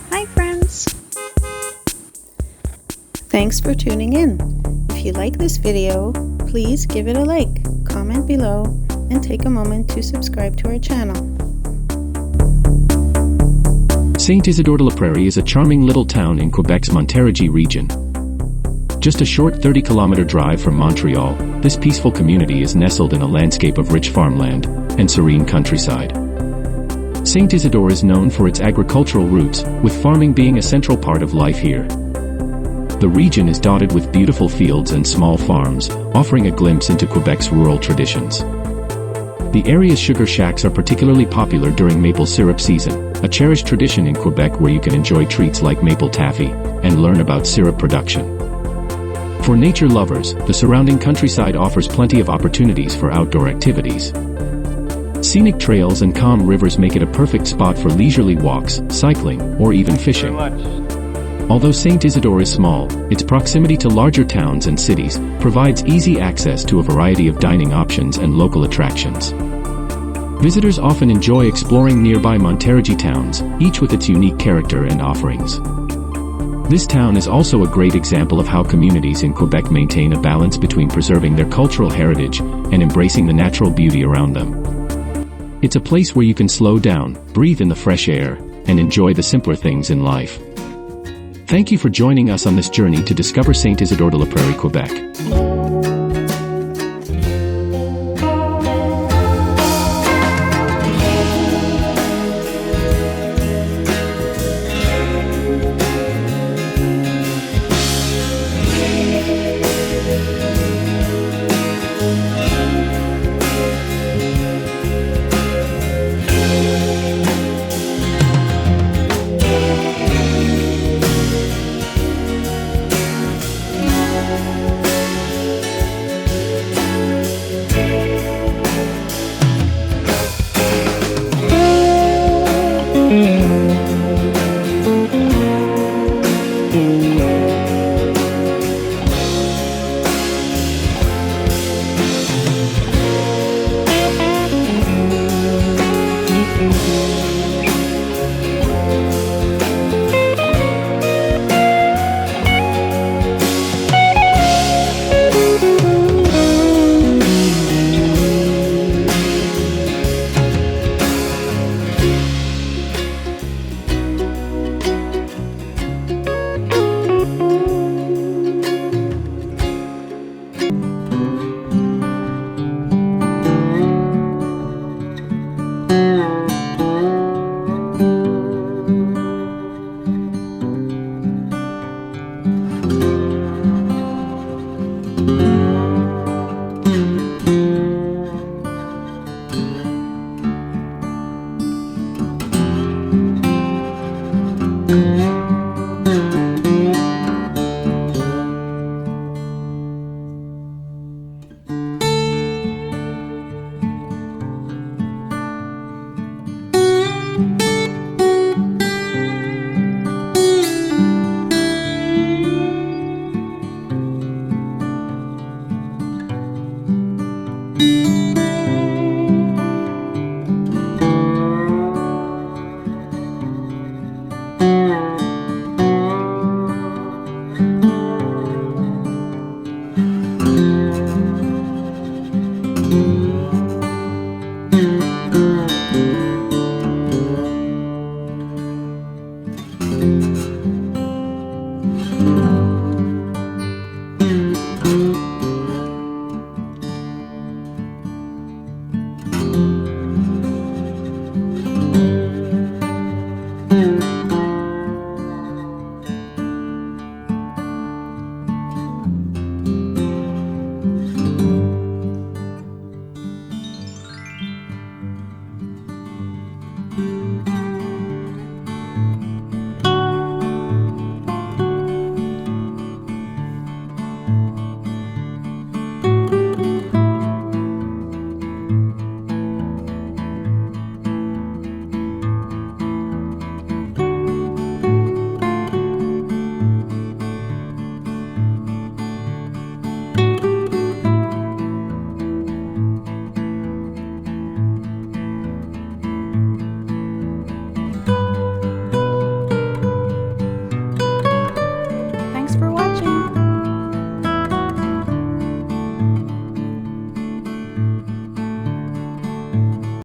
Hi friends! Thanks for tuning in. If you like this video, please give it a like, comment below, and take a moment to subscribe to our channel. Saint-Isidore-de-Laprairie is a charming little town in Quebec's Montérégie region. Just a short 30-kilometer drive from Montreal, this peaceful community is nestled in a landscape of rich farmland and serene countryside. Saint-Isidore is known for its agricultural roots, with farming being a central part of life here. The region is dotted with beautiful fields and small farms, offering a glimpse into Quebec's rural traditions. The area's sugar shacks are particularly popular during maple syrup season, a cherished tradition in Quebec where you can enjoy treats like maple taffy and learn about syrup production. For nature lovers, the surrounding countryside offers plenty of opportunities for outdoor activities. Scenic trails and calm rivers make it a perfect spot for leisurely walks, cycling, or even fishing. Although Saint-Isidore is small, its proximity to larger towns and cities provides easy access to a variety of dining options and local attractions. Visitors often enjoy exploring nearby Montérégie towns, each with its unique character and offerings. This town is also a great example of how communities in Quebec maintain a balance between preserving their cultural heritage and embracing the natural beauty around them. It's a place where you can slow down, breathe in the fresh air, and enjoy the simpler things in life. Thank you for joining us on this journey to discover Saint-Isidore-de-Laprairie, Quebec.